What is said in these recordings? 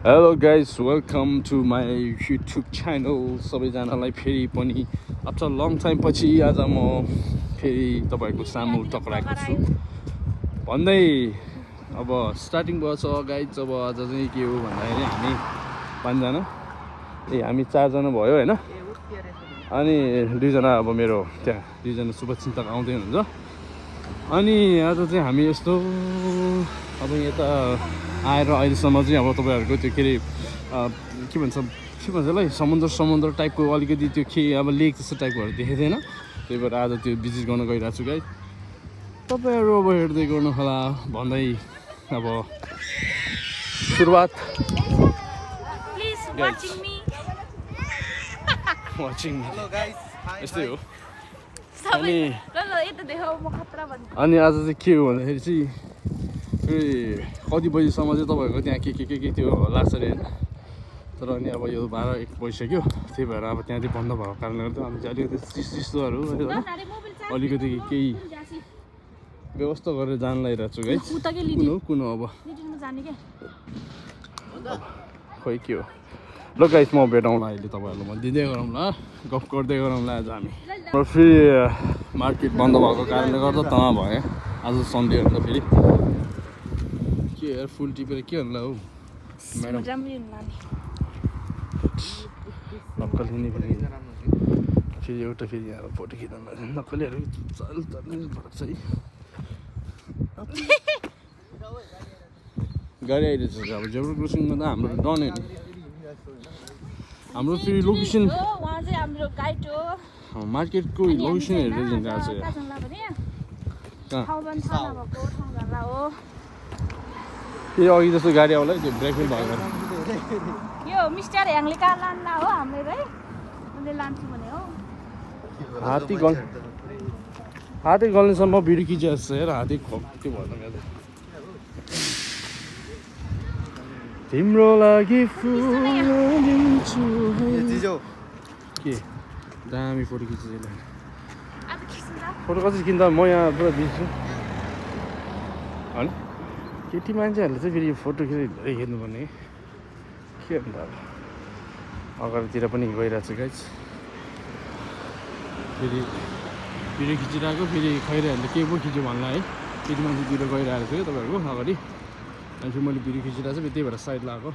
Hello guys, welcome to my YouTube channel. सबैजनालाई फेरि पनि आफ्टर लङ टाइम पछि आज म फेरि तपाईहरुको सामु टक्राएको छु भन्दै अब स्टार्टिङ भयो छ गाइज। अब आज चाहिँ के हो भन्दाखेरि हामी पाँचजना हामी चारजना भयो हैन, अनि दुईजना अब मेरो त्यहाँ दुईजना शुभचिन्तक आउँदै हुनुहुन्छ। अनि आज चाहिँ हामी यस्तो अब यता आएर अहिलेसम्म चाहिँ अब तपाईहरुको त्यो के भन्छ समुद्र टाइपको अलिकति त्यो अब लेक जस्तो टाइपकोहरू देखेदैन, त्यही भएर आज त्यो भिजिट गर्न गइरहेको छु गाइस। तपाईहरु अब हेर्दै गर्नु होला भन्दै अब सुरुवात वाचिङ मी हेलो गाइस, यस्तै हो। अनि आज चाहिँ के हो भन्दाखेरि चाहिँ कति बजीसम्म चाहिँ तपाईहरुको त्यहाँ के त्यो लाग्छ अरे हैन, तर अनि अब यो 12-1 बजिसक्यो, त्यही भएर अब त्यहाँ चाहिँ बन्द भएको कारणले गर्दा हामी चाहिँ अलिकति चिसोहरू अलिकति केही व्यवस्था गरेर जान लागिरहेको छु गाइस। कुन हो अब खोइ के हो। ल गाइस, म भेटौँला अहिले तपाईहरुलाई, म दिँदै गरौँला, गफ गर्दै गरौँला। आज हामी फेरि मार्केट बन्द भएको कारणले गर्दा तमा भयो आज सन्डे हो नि त। फेरि के यार फुल टिपेर के होला हौ म्याडम, नक्कल लिने फेरि एउटा फेरि यहाँ फोटो खिच्न नक्कलीहरू फरक छ है। गाडी आइरहेछ अब जेब्रा क्रसिङमा त हाम्रो डन हो नि, हाम्रो फेरि लोकेसन मार्केटको लोकेसन हेरेर जान्छ फेरि अघि जस्तो गाडी आउला त्यो ब्रेक पनि भएको यो मिस्टर ह्याङले कार लान्दा हो हाम्रो है, उनले लान्छु भने हो। हात्ती गल्नेसम्म भिडियो खिचिरहेको छ यार, हात्ती त्यो भएन मेरो। तिम्रो लागि फुल दिन्छु के दामी फोटो खिच्छ। फोटो कसरी खिच्दा म यहाँ पुरा बिजी छु होइन। केटी मान्छेहरूले चाहिँ फेरि यो फोटो धेरै खिच्नुपर्ने के अन्त अब अगाडितिर पनि गइरहेको छ गाइस। फेरि भिडियो खिचिरहेको फेरि खैराहरूले के पो खिच्यो भन्ला है, केटी मान्छेतिर गइरहेको छु क्या तपाईँहरूको अगाडि। अनि फेरि मैले भिडियो खिचिरहेको छु, त्यही भएर साइड लगाएको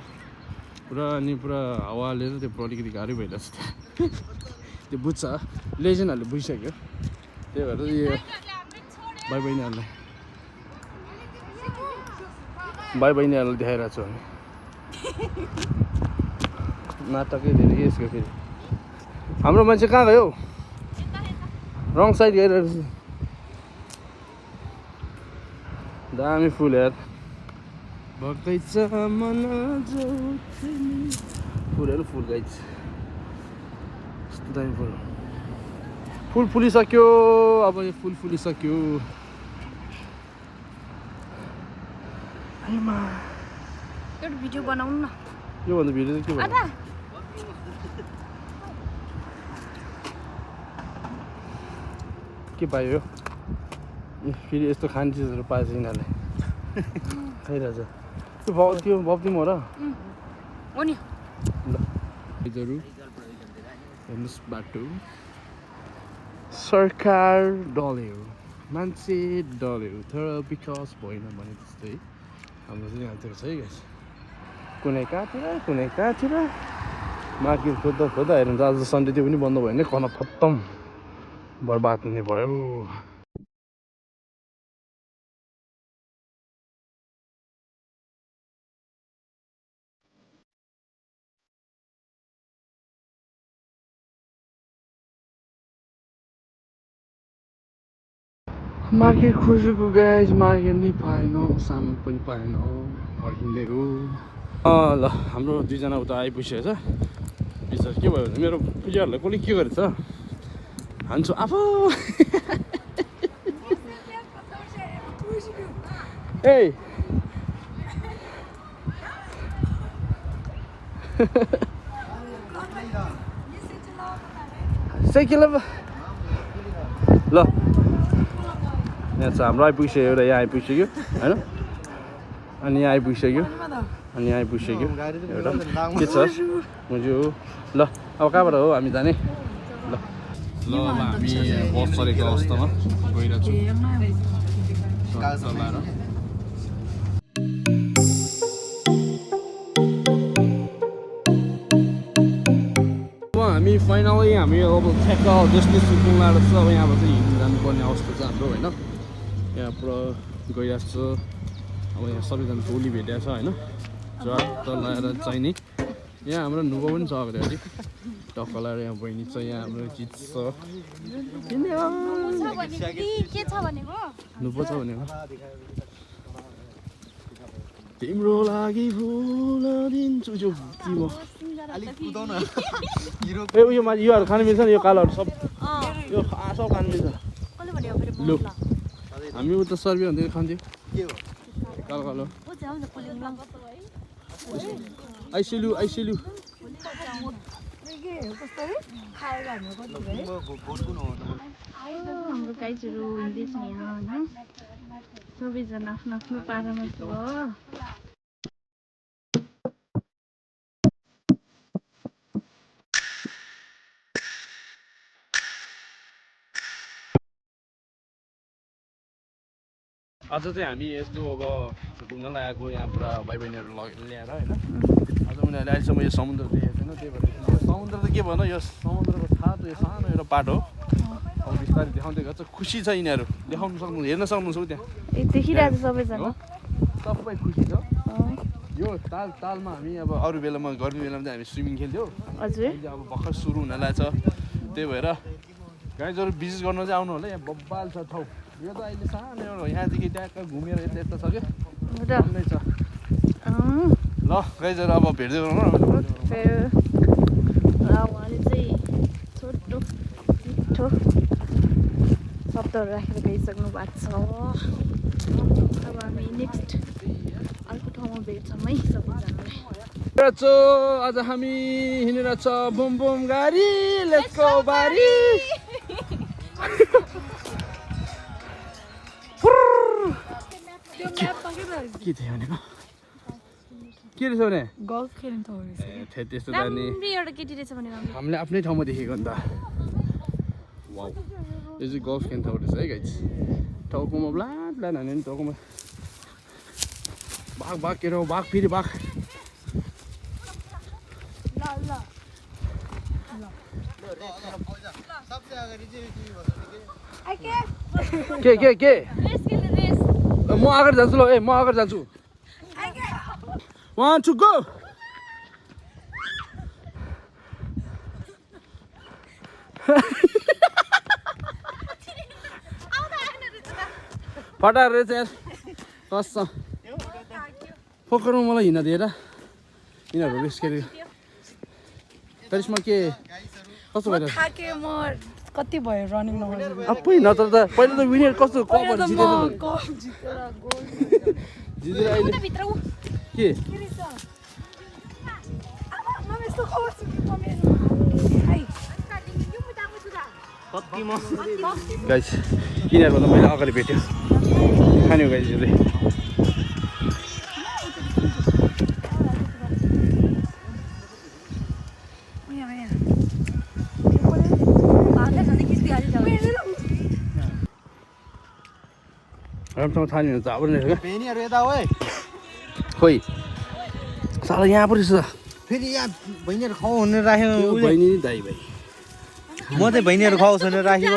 पुरा। अनि पुरा हावाले त्यो अलिकति गाह्रै भइरहेको छ त्यो बुझ्छ, लेजेन्डहरूले बुझिसक्यो। त्यही भएर यो भाइ बहिनीहरूलाई देखाइरहेको छु हामी। नाटकै धेरै यसको फेरि हाम्रो मान्छे कहाँ गयो, रङ साइड गइरहेको छु। दामी फुल यार, बगैँचा मन फुलहरू फुल गाइछ, यस्तो दामी फुल फुलिसक्यो। अब यो फुल फुलिसक्यो। एउटा भिडियो बनाउनु न, योभन्दा भिडियो चाहिँ के भन्नु के पायो फेरि यस्तो खाने चिजहरू पाएछ यिनीहरूले खाइरहेछ। त्यो बब्दी म र हो नि हेर्नुहोस् बाटो सरकार डल्यो, मान्छे डल्यो, तर विकास भएन भने जस्तै हाम्रो चाहिँ यहाँतिर छ है गाइस। कुनै कहाँतिर मार्केट खोज्दा हेर्नु आज सन्डे त्यो पनि बन्द भयो भने कन खत्तम बर्बाद हुने भयो। मार्केट खोजेको गाइज, मार्केट नै पाएन, सामान पनि पाएन, फर्किँदै हो। ल हाम्रो दुईजना उता आइपुगेको छ। बिचरा के भयो भने मेरो पूजाहरूलाई कसले के गरेछ हान्छु आफू। ए साइकल ल यहाँ छ हाम्रो आइपुगिसक्यो, एउटा यहाँ आइपुगिसक्यो होइन, अनि यहाँ आइपुगिसक्यो। अनि आइपुगिसक्यो एउटा के छ मुजु ल अब कहाँबाट हो हामी जाने ल ल हामी बस चलेको अवस्थामा गइरहेको छौँ हामी फाइनली हामी अब ठ्याक्क डेस्टिनेसन पुग्न आएको छ अब यहाँबाट चाहिँ हिँड्नु जानुपर्ने अवस्था छ हाम्रो होइन यहाँ पुरा गइरहेको छ अब यहाँ सबैजना टोली भेटेको छ होइन ट्रक लगाएर चाहिने यहाँ हाम्रो नुबो पनि छ अगाडि टक्क लगाएर यहाँ बहिनी छ यहाँ हाम्रो चिज छ नुबो छ भनेको तिम्रो लागि फुल दिन्छु जो तिम्रो ए उयो योहरू खानु मिल्छ नि यो कालोहरू सब यो सब खानु मिल्छ लु हामी उता सर्वे हुँदै खान्थ्यौँ कालो कालो आइसिलु आइसिलु हाम्रो गाइजहरू हिँड्दैछ यहाँ होइन सबैजना आफ्नो आफ्नो पारामा छ आज चाहिँ हामी यस्तो अब घुम्न लागेको यहाँ पुरा भाइ बहिनीहरू ल्याएर होइन आज उनीहरूले अहिलेसम्म यो समुद्र देखेको छैन त्यही भएर समुद्र त के भन यो समुद्रको थाहा यो सानो एउटा पाटो हो अब बिस्तारै देखाउँदै गर्छ खुसी छ यिनीहरू देखाउनु सक्नु हेर्न सक्नुहुन्छ त्यहाँ देखिरहेको सबैजना सबै खुसी छ यो तालमा हामी अब अरू बेलामा गर्मी बेलामा चाहिँ हामी स्विमिङ खेल्थ्यौँ हजुर अहिले अब भर्खर सुरु हुन लागेको छ त्यही भएर गाइजहरू विजिट गर्न चाहिँ आउनु होला यहाँ बब्बाल छ ठाउँ यो त अहिले सानो एउटा यहाँदेखि ट्याक्क घुमेर यता यता छ क्या राम्रै छ ल गाइजहरू अब भेट्दै गरौँ उहाँले चाहिँ छोटो मिठो शब्दहरू राखेर गइसक्नु भएको छ अब हामी नेक्स्ट अर्को ठाउँमा भेट्छौँ है सबैजनालाई आज हामी हिँडिरहेको छ बुम बुम गाडी लेट्स गो बारी के थियो भनेको के रहेछ भने गल्फ खेल्नु ठाउँ त्यस्तो जाने एउटा केटी रहेछ भनेर हामीले आफ्नै ठाउँमा देखेको नि त वाउ यो चाहिँ गल्फ खेल्ने ठाउँ रहेछ है गाइज टाउकोमा ब्लाड ब्लाड हान्यो नि टाउकोमा बाघ बाघ के बाघ फेरि बाघ के म अगाडि जान्छु ल ए म अगाडि जान्छु 1 2 गो फटाएर रहेछ यार कसम पक्राउनु मलाई हिँड्न दिएर यिनीहरू रेस गरे त्यसमा के कस्तो भइरहेछ कति भयो रनिङ नगर्नु आफै नत्र त पहिला त विनर कस्तो कपहरू जितेर अहिले के गाइस यिनीहरूको त मैले अगाडि भेट्यो खान्यो गाइसहरूले राम्रोसँग थाल्यो भने त अब नै रहेछ यता हो खोइ साला यहाँ पो रहेछ फेरि यहाँ बहिनीहरू खाऊ भनेर राख्यो बहिनी नि दाइ भाइ म चाहिँ बहिनीहरू खाओस् भनेर राख्यो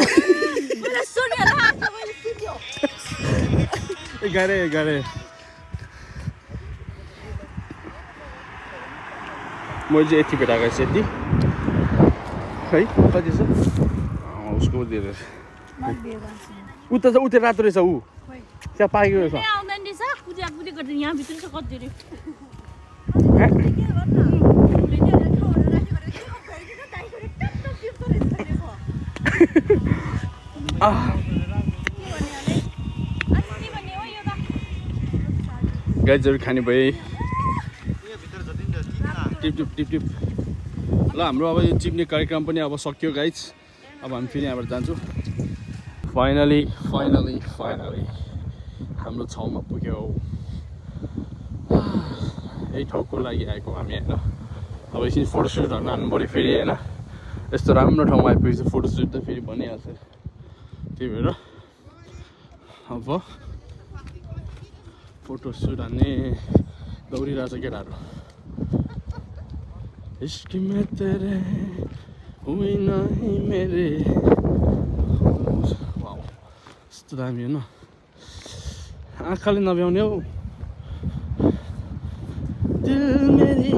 गाह्रै मैले चाहिँ यति भेटाएको छु यति खै कति छ उसको दिएर उता छ उता रातो रहेछ ऊ त्यहाँ पाकेको रहेछ गाइजहरू खाने भए टिप ल हाम्रो अब यो चिप्ने कार्यक्रम पनि अब सक्यो गाइज अब हामी फेरि यहाँबाट जान्छौँ फाइनली हाम्रो ठाउँमा पुग्यो यही ठाउँको लागि आएको हामी होइन अब एकछिन फोटोसुटहरू हान्नु पऱ्यो फेरि होइन यस्तो राम्रो ठाउँमा आइपुगेपछि फोटोसुट त फेरि भनिहाल्छ त्यही भएर अब फोटोसुट हान्ने दौडिरहेछ केटाहरू इश्क में तेरे हुई नहीं मेरे वाउ यस्तो दामी होइन आँखाले नभ्याउने हौ दिल मेरी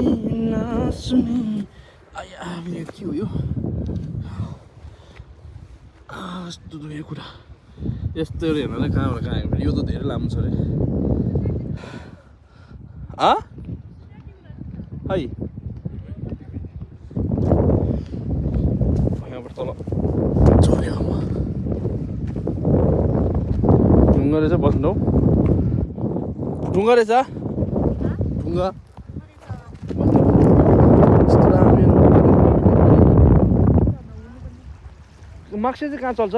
ना सुनी आया यो के हो यो यस्तो दुखेको कुरा यस्तो हेर्नलाई कहाँबाट कहाँ आयो यो त धेरै लामो छ अरे है यहाँबाट तल चढ्यो ढुङ्गा रहेछ बस्नु हौ ढुङ्गा रहेछ ढुङ्गा माक्से चाहिँ कहाँ चल्छ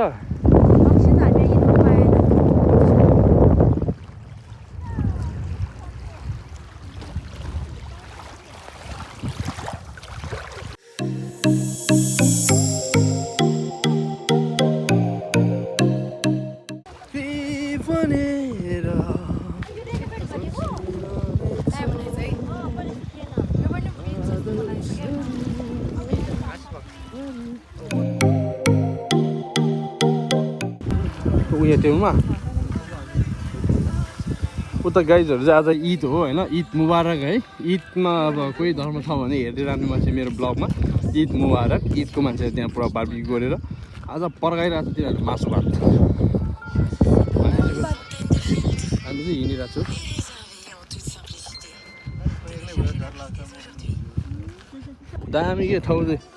उयो त्योमा उता गाइजहरू चाहिँ आज ईद हो होइन ईद मुबारक है ईदमा अब कोही धर्म छ भने हेर्दै रहनु मान्छे मेरो ब्लगमा ईद मुबारक ईदको मान्छे त्यहाँ पुरा बार्बिक्यु गरेर आज पर्खाइरहेको छ तिनीहरू मासु भात हामी चाहिँ हिँडिरहेको छु दामी के ठाउँ चाहिँ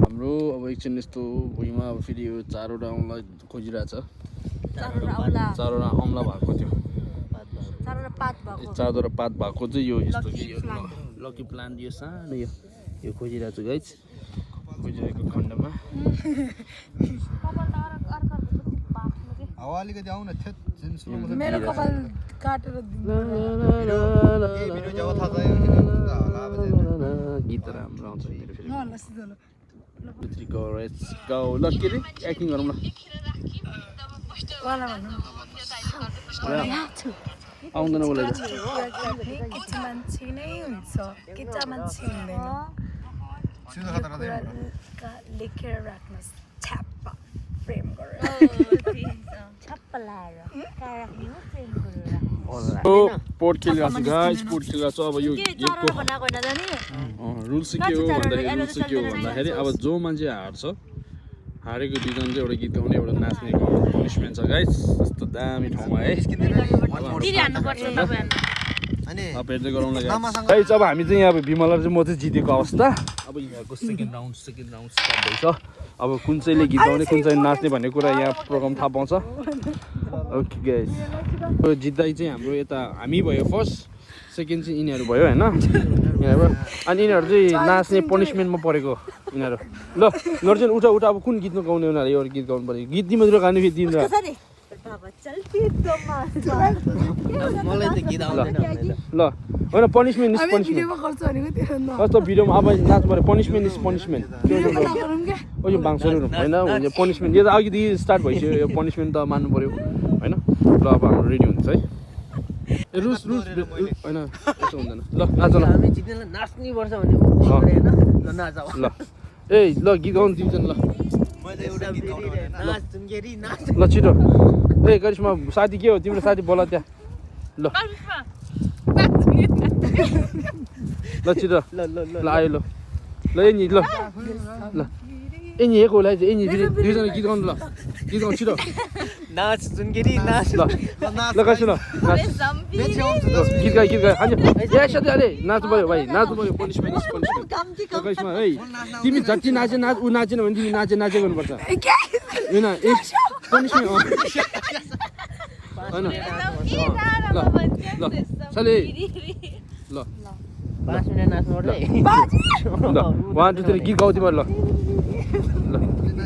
हाम्रो अब एकछिन यस्तो भुइँमा अब फेरि यो चारवटा औँला खोजिरहेछ चारवटा औँला भएको थियो चारवटा पात भएको चाहिँ यो यस्तो कि यो लकी प्लान्ट यो सानो यो खोजिरहेको छु गाइज खोजिरहेको खण्डमा अलिकति आउन मेरो कपाल काटेर गीत राम्रो आउँछ मेरो फेरि ल के अरे एक्टिङ गरौँ ल आउँदैन उसलाई केटा मान्छे नै हुन्छ केटा मान्छे हुँदैन लेखेर राख्नुहोस् छ्याप्प फ्रेम गरेर छप्प लाएर पोर्ट खेलिरहेको छु गाइस पोर्ट खेलिरहेको छु अब यो गेमको रुल्स चाहिँ के हो भन्दाखेरि अब जो मान्छे हार्छ हारेको दुईजना चाहिँ एउटा गीत गाउने एउटा नाच्ने पनिसमेन्ट छ गाइस यस्तो दामी ठाउँमा है अब हेर्दै गरौँला गाइस अब हामी चाहिँ यहाँ बिमला चाहिँ म चाहिँ जितेको अवस्था अब यहाँको सेकेन्ड राउन्ड स्टार्ट भइछ अब कुन चाहिँले गीत गाउने कुन चाहिँ नाच्ने भन्ने कुरा यहाँ प्रोग्राम थाहा पाउँछ ओके गाइस यो जित्दै चाहिँ हाम्रो यता हामी भयो फर्स्ट सेकेन्ड चाहिँ यिनीहरू भयो होइन यिनीहरू अनि यिनीहरू चाहिँ नाच्ने पनिसमेन्टमा परेको यिनीहरू ल नर्जन उठा अब कुन गीत गाउने उनीहरू एउटा गीत गाउनु पऱ्यो गीत दिमात्र गाने फेरि दिनु ल होइन पनिसमेन्ट इज पनिसमेन्ट कस्तो भिडियोमा अब नाच्नु पऱ्यो पनिसमेन्ट इज पनिसमेन्ट यो बाङ्सहरू होइन पनिसमेन्ट यो त अघिदेखि स्टार्ट भइसक्यो यो पनिसमेन्ट त मान्नु पऱ्यो होइन ल अब हाम्रो रेडी हुन्छ है रुल्स होइन यस्तो हुँदैन ल नाच ल ल ए ल गीत गाउनु दिन्छ ल ल छिटो ए करिश्मा साथी के हो तिम्रो साथी बोला त्यहाँ ल ल छिटो ल आयो ल ल यिनी ल ल यिनी एक होला चाहिँ यिनी फेरि दुईजना गीत गाउनु ल गीत गाउनु छिटो नाच सुनगिरी नाच ल ल कसो ल गीत गाई अनि ए साथी अरे नाच्नु पऱ्यो भाइ नाच्नु पऱ्यो पनिसमेन्ट इज पनिसमेन्ट करिश्मा है तिमी जति नाचे नाच ऊ नाचेन भने तिमी नाचे गर्नुपर्छ होइन पनिसमेन्ट होइन ल ल साले ल 5 मिनेट नाच्नु पर्छ है ल 1 2 3 गीत गाउ तिमीहरु ल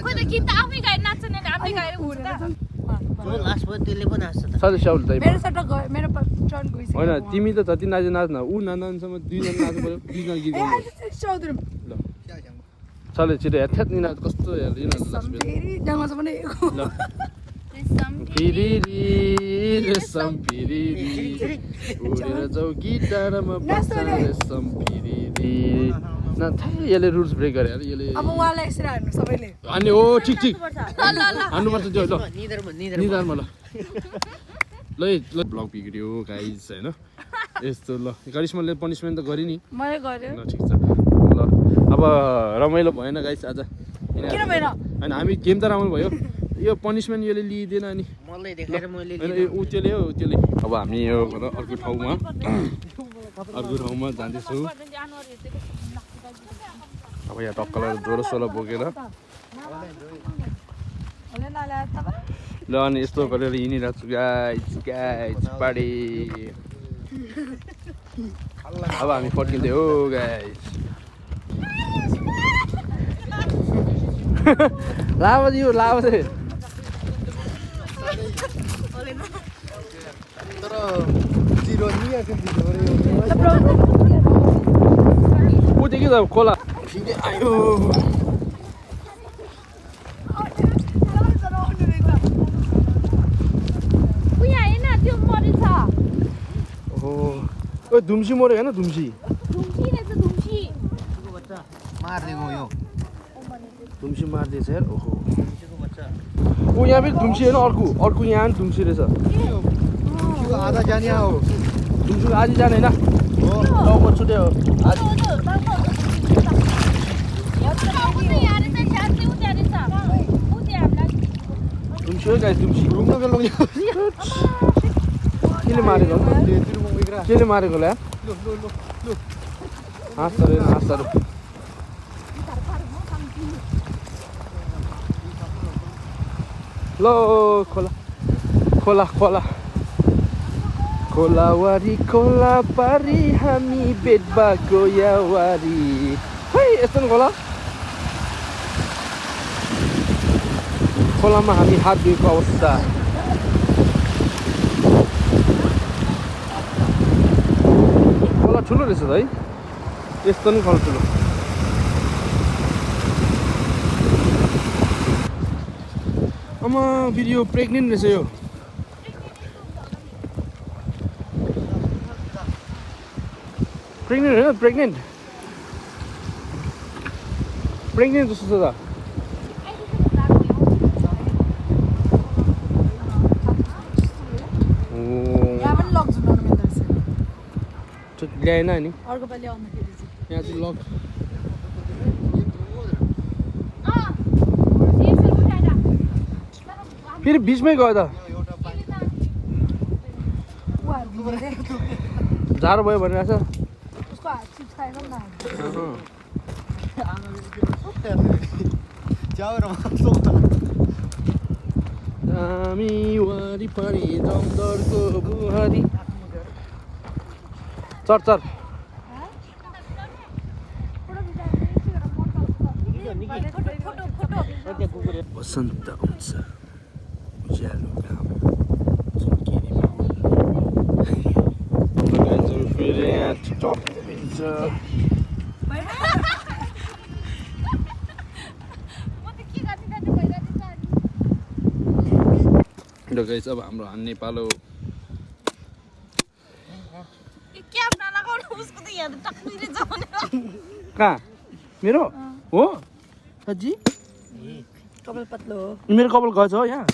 खोइ त गीत त आफै गाएर नाच्ने आफै गाएर हुन्छ त लास्ट भयो त्यसले पो नाच्छ त सधैँ स्याउल दाइ मेरो सट्ट गयो मेरो टर्न गइसक्यो होइन तिमी त जति नाच्यो नाच्न ऊ नाच्नसम्म 2 जना नाच्नु पर्यो 2 जना गीत गाउनु ल चले छिटो हेर थ्यात निना कस्तो हेर निना फेरि डाङमा पनि ल पिरिरी रेशम पिरिरी उडेर जाऊ गिटारमा बस्छ रेशम पिरिरी न थाहा यसले रुल्स ब्रेक गरे यार यसले अब उहाँलाई यसरी हान्नु सबैले अनि ओ ठिक ठिक हान्नुपर्छ त्यो ल निधारमा ल ल ब्लग बिग्रियो गाइज होइन यस्तो ल करिश्माले पनिसमेन्ट त गरि नि मैले गर्यो ल ठिक छ ल अब रमाइलो भएन गाइज आज किन भएन होइन हामी गेम त राम्रो भयो यो पनिसमेन्ट यसले लिइदिएन अनि मलाई देखाएर मैले होइन ऊ त्यसले हो त्यसले अब हामी यो अर्को ठाउँमा जाँदैछौँ अब यहाँ टक्कलाई ज्वरो सोरो बोकेर ल अनि यस्तो गरेर हिँडिरहेको छु गाइज पाडी अब हामी फर्किँदै हो गाइज लावा दियो लावा दे तर जिरो नि आके दियो रे ऊ देखि त खोला फेरि आयो ओ धुम्सी मऱ्यो होइन धुम्सी मार्दिएको यो धुम्सी मारिदिएछ यार ओहो ऊ यहाँ पनि धुम्सी होइन अर्को यहाँ पनि धुम्सी रहेछ धुम्सीको आधा जाने हो धुम्सीको आधी जाने होइन टाउको छुट्यो आधी धुम्सी हो गाइस धुम्सी घुम्न गेलो केले मारेको केले मारेको ल्या हाँस्दो ल खोला खोला खोला खोलावारी खोला पारी हामी बेटबाको यावारी खै यस्तो न खोला खोलामा हामी हात धुएको अवस्था खोला ठुलो रहेछ त है यस्तो नि खोला ठुलो आमा फेरि यो प्रेग्नेन्ट रहेछ यो प्रेग्नेन्ट होइन प्रेग्नेन्ट जस्तो छ त ल्याएन नि अर्को पालि आउँदाखेरि चाहिँ यहाँ चाहिँ लक फेरि बिचमै गयो त जाडो भयो भनिरहेछ उसको हात चिप्स खाएर पनि हामी वरिपरि दमदरको बुहारी चर वसन्त आउँछ उज्यालो घाम फेरि यहाँ टपिन्छ ल गाइस अब हाम्रो हान्ने पालो कहाँ मेरो हो सजी कपाल पत्लो हो मेरो कपाल गएछ हो यहाँ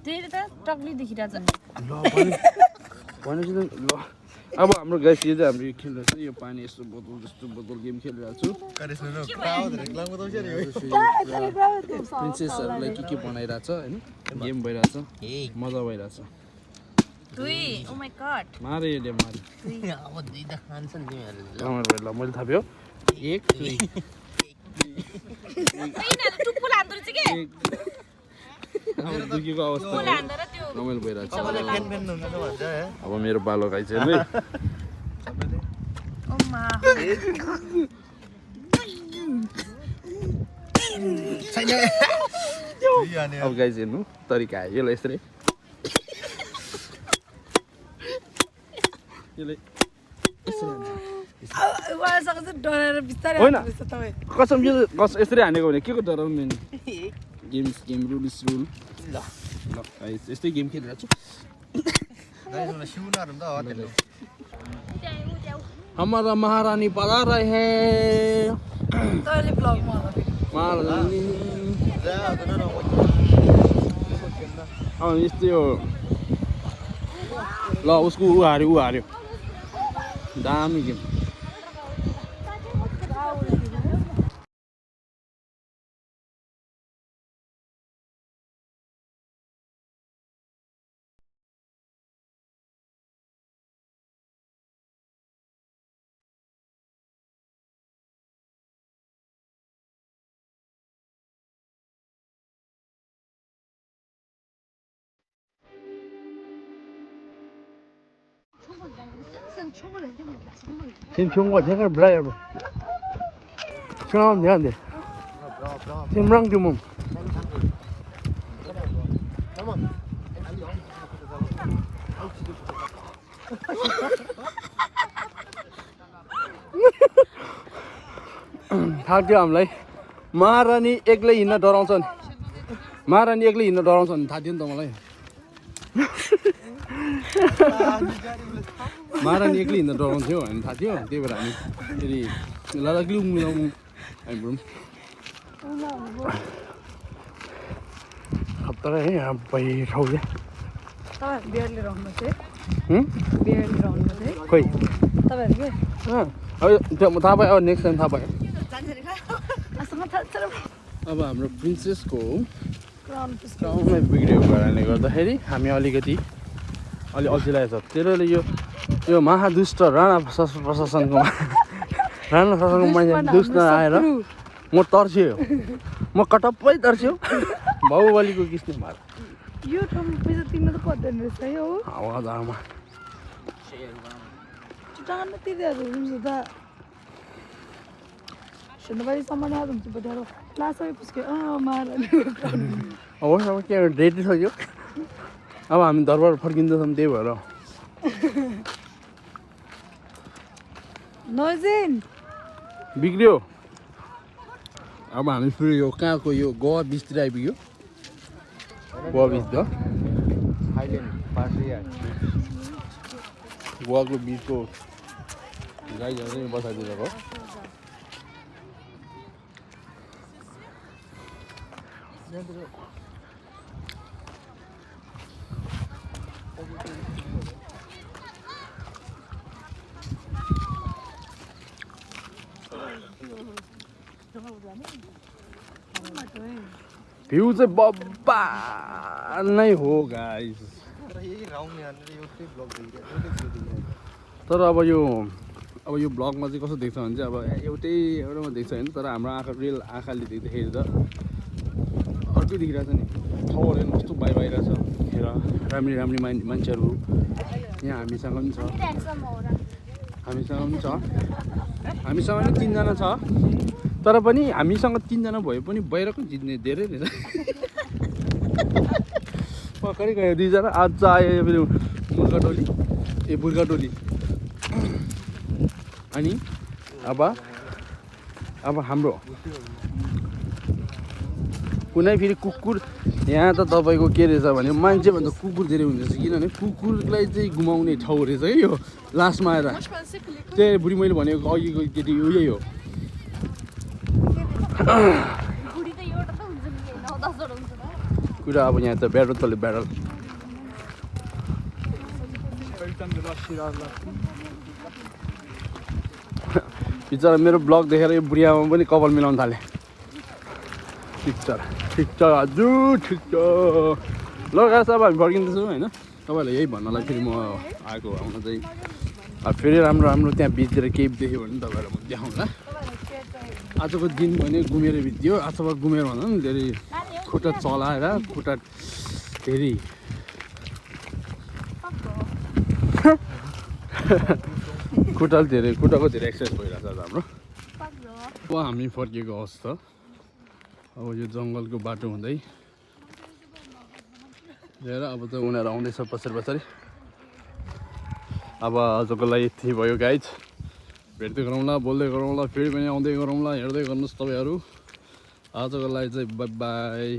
त्यही त टक्ली देखिरहेछ ल भनेपछि त ल अब हाम्रो गाइस यो चाहिँ हाम्रो यो खेलिरहेको छ यो पानी यस्तो बोतल जस्तो बोतल गेम खेलिरहेको छु प्रिन्सेसहरूलाई के बनाइरहेछ होइन गेम भइरहेछ मजा भइरहेछ मारे यसले मारे अब दुईटा खान्छ नि तिमीहरूले ल मैले थाप्यो 1 2 अब दुखेको अवस्था रमाइलो भइरहेछ अब मेरो बालो खाइछ है अब गाइज हेर्नु तरिका आयो यसलाई यसरी होइन कसम यसरी हानेको भने के को डराउनु नि गेम रुल्स रुल ल यस्तै गेम खेलिरहेको छु हमारा महारानी पढ़ा रहे हैं महारानी यस्तै हो ल उसको ऊ हार्यो दामी गेम 지금 좋은 거 제가 몰라요. 생각하면 되는데. 팀랑 좀. थाक्यो हामीलाई महारानी एक्लै हिँड्न डराउँछन् महारानी एक्लै हिँड्न डराउँछन् थाहा थियो नि त मलाई महारानी एक्लै हिँड्न डराउँथ्यो हामी थाहा थियो त्यही भएर हामी फेरि लग्लुङ मिलाउनु हाम्रो खतरा है यहाँ ठाउँ खोइ अब थाहा भयो अब नेक्स्ट टाइम थाहा भयो अब हाम्रो प्रिन्सेसको क्राउनै बिग्रेको कारणले गर्दाखेरि हामी अलिकति अल्झिरहेको छ तेरोले यो महादुष्ट राणा प्रशासनको मान्छे दुष्ट आएर म तर्स्यो म कटप्पै तर्स्यो बाहुबलीको किस्ने मार यो ठाउँमा पैसा तिर्न त पर्दैन रहेछ है हो हावादामा जान तिर्दैहरू हुन्छ त सुन्नुभयो सामान आएको हुन्छ बजारो लासै पुस्क्यो महारानी अब के रेडी छ यो अब हामी दरबार फर्किँदैछौँ त्यही भएर नजिन बिग्रियो अब हामी फेरि यो कहाँको यो गोवा बिचतिर आइपुग्यो गोवा बिच त गोवाको बिचको गाईहरू बसाइदिएको भ्यू चाहिँ बब्बा नै हो गाइस तर अब यो ब्लगमा चाहिँ कस्तो देख्छ भने चाहिँ अब एउटामा देख्छ होइन तर हाम्रो आँखा रियल आँखाले देख्दाखेरि त अर्कै देखिरहेछ नि ठाउँहरू कस्तो बाहिर छ हेर राम्री मान्छेहरू यहाँ हामीसँग पनि छ हामीसँग पनि 3 जना छ तर पनि हामीसँग 3 जना भए पनि बाहिरको जित्ने धेरै रहेछ पकडी गयो 2 जना आज आयो फेरि बुर्खा टोली अनि अब हाम्रो कुनै फेरि कुकुर यहाँ त तपाईँको के रहेछ भने मान्छे भन्दा कुकुर धेरै हुँदैछ किनभने कुकुरलाई चाहिँ घुमाउने ठाउँ रहेछ है यो लास्टमा आएर त्यही बुढी मैले भनेको अघिको केटी उही हो कुरा अब यहाँ त ब्याटल तले ब्याटल बिचरा मेरो ब्लग देखेर यो बुढियामा पनि कपाल मिलाउन थाले ठिक छ हजुर ठिक छ ल गाइस अब हामी फर्किँदैछौँ होइन तपाईँहरूलाई यही भन्नलाई फेरि म आएको आउन चाहिँ अब फेरि राम्रो त्यहाँ बिचतिर केही देख्यो भने तपाईँहरूलाई म देखाउँला आजको दिन भने घुमेर बित्यो अथवा घुमेर भन्दा पनि धेरै खुट्टा चलाएर खुट्टा धेरै खुट्टाको धेरै एक्सर्साइज भइरहेछ आज हाम्रो अब हामी फर्किएको अवस्था अब यो जङ्गलको बाटो हुँदै हेर अब त उनीहरू आउँदैछ पछाडि अब आजको लागि यति भयो गाइज भेट्दै गरौँला बोल्दै गरौँला फेरि पनि आउँदै गरौँला हेर्दै गर्नुहोस् तपाईँहरू आजको लागि चाहिँ बाई बाई